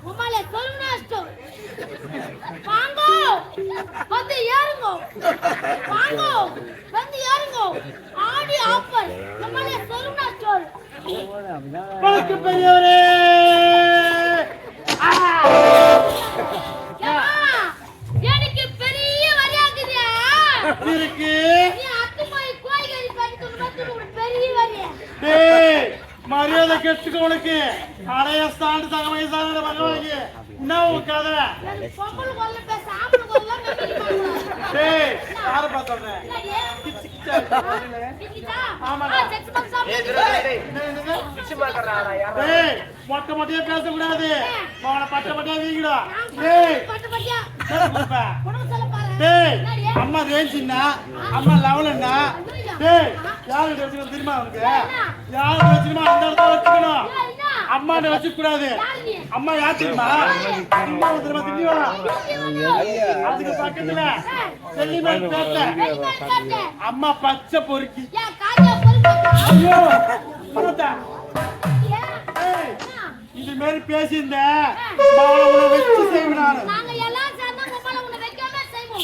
உமாலே சொல்லுனா store வாங்கோ வந்து ஏறுங்கோ வாங்கோ வந்து ஏறுங்கோ ஆடி ஆஃபர் உமாலே சொல்லுனா ஸ்டோர் பழக்கு பெரியவரே எனக்கு பெரிய வரியாக்குறியா இருக்கு நீ அத்துமாய் கோயிகரி பண்ணிட்டு வந்து பெரிய வரியா டேய் மரியாதை கெட்டுக்க உனக்கு அடைய ஸ்டாண்ட் தக வயசான பகவானுக்கு என்ன உன் கதை பொம்பளை கொல்ல பேச ஆம்பளை கொல்ல டேய் யார பார்த்தோம் ஆமாடா டேய் மொட்டை மொட்டையா பேசக்கூடாது அவனை பட்ட பட்டியா வீங்கிடா டேய் டேய் அம்மா ரேஞ்சின்னா அம்மா லெவலுன்னா டேய் யாரு வச்சுக்கணும் தெரியுமா உனக்கு யாரு வச்சுக்கணும் அந்த இடத்துல வச்சுக்கணும் அம்மாட்ட வச்சுக்க கூடாது அம்மா யார் தெரியுமா அம்மா தெரியுமா திண்டிவா அதுக்கு பக்கத்துல செல்லிமேல் பேட்ட அம்மா பச்சை பொறுக்கி ஐயோ பார்த்தா இது மாதிரி பேசியிருந்த உன்னை வச்சு செய்வேன் நான்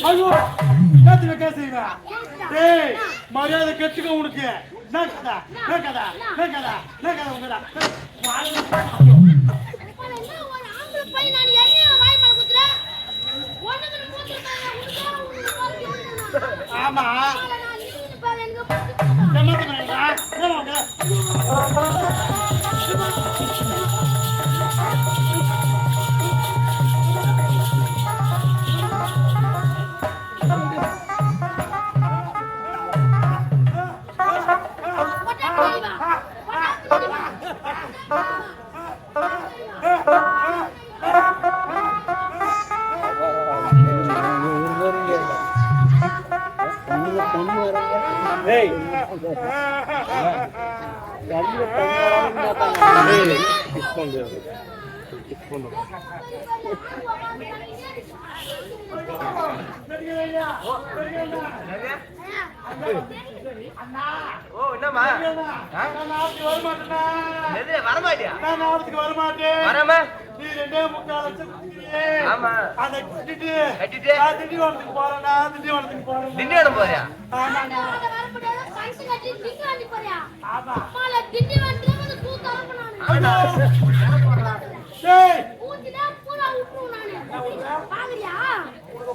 ஐயோ என்னத்து வைக்க செய்வேன் டேய் மரியாதை கெட்டுக்க உனக்கு என்ன கதா என்ன கதா என்ன கதா என்ன கதா உங்கடா ஆமா வரமாட்டேன் நீ 2.25 திண்டிவனத்துக்கு போறேன்னா திண்டிவனத்துக்கு போறேன் திண்டிவனம் போறியா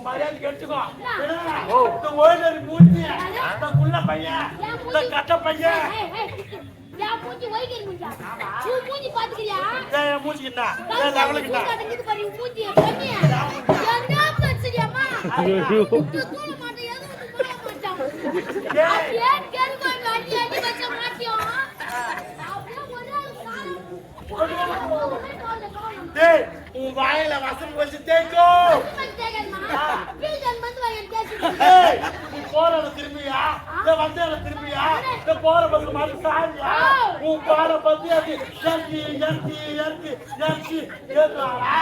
மரியாதை கெடுத்துக்கோ மூஞ்சி குள்ள பையன் கட்ட பையன் மூஞ்சி பாத்துக்கிறியா மூஞ்சி உன் வாயில வசம் வச்சு தேய்க்கோ நீ போற திரும்பியா வந்த திரும்பியா போற பஸ் மாதிரி சாரியா உன் போற பத்தி அது எர்த்தி எர்த்தி எர்த்தி எர்த்தி ஏத்துவாரா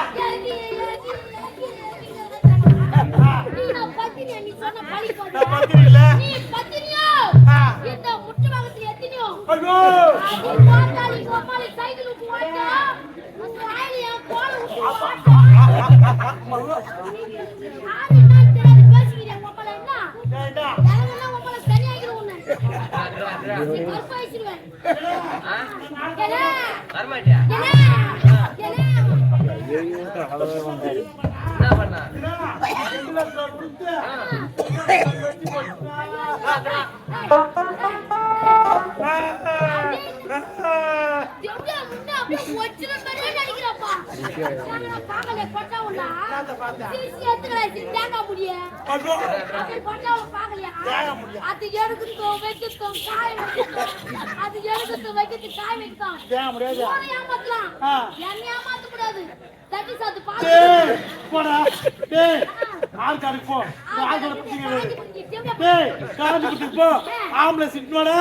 ஆம்பளை சிட்டுவாடா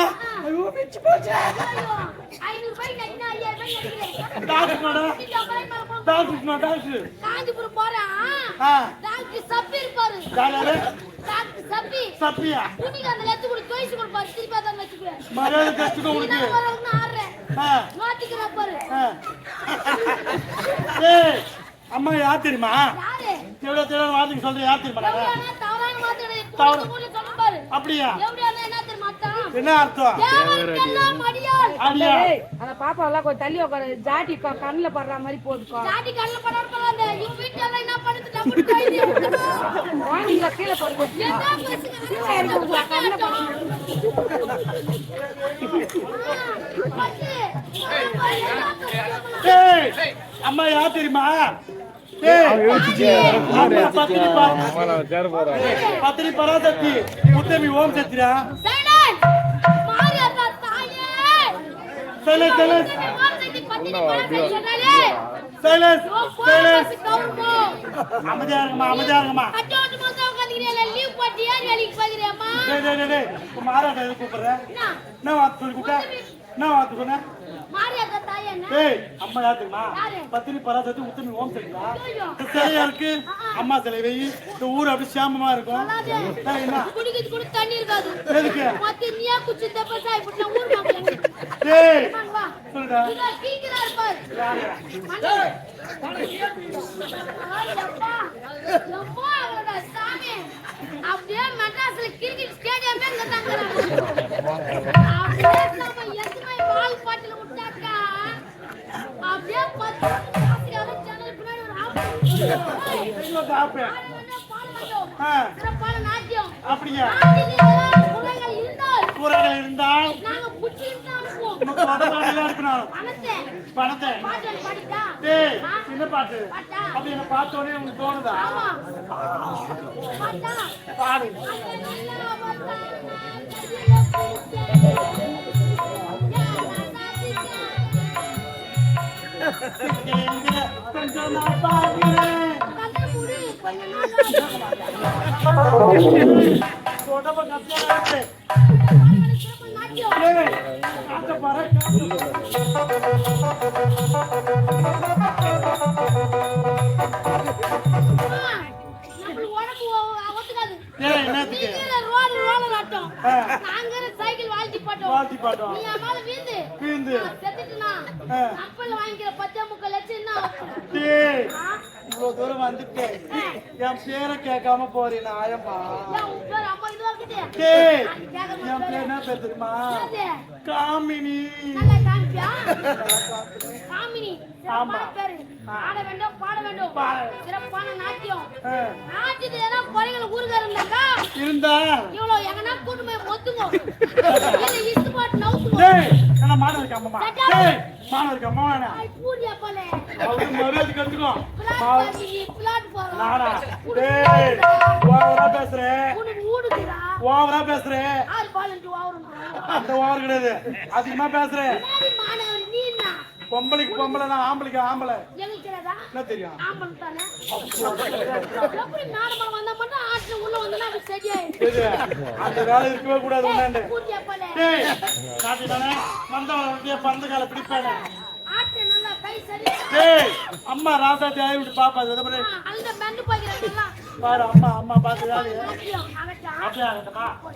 காஞ்சிபுரம் போறேன் டாக்டர் சப்பி இருப்பாரு டாக்டர் சப்பி சப்பியா புனிங்க அந்த லெத்து கூட தோய்ஸ் கொடுப்பாரு திருப்பி அத வெச்சுக்குவேன் மரியாதை கஷ்டம் உனக்கு நான் ஆறேன் மாத்திக்கிறேன் பாரு ஏய் அம்மா யார் தெரியுமா? யாரு? எவ்வளவு தெளிவான வார்த்தைக்கு சொல்றேன். யார் தெரியுமா? எவ்வளவுனா தவறான வார்த்தை தவறு. ஊர்ல சொல்ல பாரு. அப்படியா? எவ்வளவுனா என்ன தெரியுமா அர்த்தம்? என்ன அர்த்தம்? தேவருக்கெல்லாம் அடியாள். அடியா அந்த பாப்பா எல்லாம் கொஞ்சம் தள்ளி உட்காரு. ஜாட்டி கண்ணுல படுற மாதிரி போட்டுக்கோ. ஜாதி கண்ணல படாம போறாங்க. இவங்க வீட்ல எல்லாம் என்ன பண்ணுது? டபுள் கைதி எடுக்கணும். வாங்கில கீழே போட்டு என்ன பேசுங்க? கண்ணல ஏய் அம்மா யார் தெரியுமா? ஏய் அம்மா பத்தினி பராசக்தி உத்தமி ஓம் சத்திரா. சைலண்ட். மாரியாத்தா தாயே. சைலன்ஸ் சைலன்ஸ் வார்த்தைக்கு பத்தினி பராசக்தி சொன்னாலே. Silence silence. கவுருமோ. அமைதியா இருங்கம்மா. அட்டோட்டு மொத்தம் உட்கார்ந்திருக்கீங்க. லீவ் போட்டு ஏன் வேலைக்கு போகிறேம்மா? டேய் மாறாட்ட எது கூப்பிடுற? என்ன வார்த்தை சொல்லி கூப்பிட்ட? என்ன வார்த்தை சொன்ன? மாரியாத்தா தாயே என்ன? ஏய் அம்மா யார் தெரியுமா? யாரு? பத்தினி பராசக்தி உத்தமி ஓம் சத்திரா. ஐயோ. இந்த சிலையா இருக்கு. அம்மா சிலை வை. இந்த ஊர் அப்படி சாமமா இருக்கும். சொல்லாதே. ஏய், என்ன குடிக்கிறது கூட தண்ணி இருக்காது. எதுக்கு? மத்தி நீயா குச்சி தப்பசா இப்படி ஊர் மாப்பிள்ளை. டேய் வா. சொல்லுடா. இதோ கீக்கிறார் பார். மண்டே. ஐயப்பா. எப்பா அவளோட சாமி. அப்படியே மெட்ராஸ்ல கிரிக்கெட் ஸ்டேடியமே இங்க தங்குறாங்க. அப்படியே நம்ம எதுமே வால் பாட்டில விட்டாக்கா. அப்படியே 10 காசியால சேனல் பின்னாடி ஒரு ஆப்பு. இன்னொரு ஆப்பு. ஆ, சிறப்பான நாட்டியம். அப்படியா? நாட்டிலே குறைகள் இருந்தால் கூரைகள் இருந்தால் நாங்க புடிச்சிட்டு தான் அனுப்புவோம். உனக்கு வடமாடிலாம் இருக்கணும். பணத்தை பணத்தை. பாட்டு பாடிட்டா. டேய் என்ன பாட்டு? பாட்டா. அப்படி என்ன பார்த்த உடனே உனக்கு தோணுதா? ஆமா. பாட்டா. பாடு. அந்த நல்லா பார்த்தா கதில பிடிச்சே. யா இங்க கொஞ்சம் நான் பார்க்கிறேன். கண்ணு மூடு கொஞ்ச நாள் உடம்ப கத்தியா இருக்கு. நாட்டியம். ஏய், காத்த பாரு, நம்ம உடம்பு ஒத்துக்காது. ஏய், என்னத்துக்கு? நீங்க ரோல நாட்டம். ஆ. நாங்க சைக்கிள் வாழ்த்தி போட்டோம். வாழ்த்தி பாட்டோம். நீ அம்மால வீந்து வீந்து. செத்துட்டுனா ஆ. அப்பல்ல வாங்கிக்கிற 10 லட்சம் என்ன ஆகும்? டேய் ஆ? இவ்வளவு தூரம் வந்துட்டேன். என் பேரை கேட்காம போறீங்க ஆயம்மா. ஏன் உன் பேர் அம்மா இதுவா இருக்குது? டேய் அது கேட்க என் பேர் என்ன பேர் தெரியுமா? மாட்டேன். காமினி. நல்லா காமிப்பியா? காமினி. ஆமா. சிறப்பான பேரு. ஆட வேண்டும், பாட வேண்டும். சிறப்பான நாட்டியம். ஆ, நாட்டியத்துல ஏதாவது குறைகள் ஊருக இருந்தாக்கா இருந்தா இவ்வளவு எங்கன்னா கூட்டு போய் மொத்துங்க. இல்ல இஸ்து போட்டு நவுத்துங்க. டேய் என்ன மாடு இருக்க அம்மா? டேய் மாடு இருக்க அம்மா வேணா. ஐ பூரியா போலே. அவரு மரியாதை கத்துக்கோ. பிளாட் போறோம். நானா? டேய் ஓவரா பேசுறேன். உனக்கு ஊடுதுடா. ஓவரா பேசுறேன். ஆறு பாலன்ட்டு வாவரும். அந்த ஓவர் கிடையாது. அதிகமா பேசுறேன். மாணவன் நீனா பொம்பளைக்கு பொம்பளை நான் ஆம்பளைக்கு ஆம்பளை. எங்களுக்கு தெரியாதா? என்ன தெரியும்? ஆம்பளை தானே. எப்படி நாடகம் வந்தா மட்டும் ஆட்டுல உள்ள வந்தா அது சரியாயிடும். இது அந்த வேலை இருக்கவே கூடாது உண்டாண்டு. பூரியா போலே. டேய் காட்டி தானே வந்தவன் பந்து கால பிடிப்பானே. ஆட்டு நல்லா கை சரி. டேய் அம்மா ராசாத்தி ஆயி விட்டு பாப்பா இதை பாரு. அந்த பெண்டு போகிறாங்க. பாரு அம்மா பார்த்து வேலையை அவட்ட அப்படியே ஆகட்டுமா?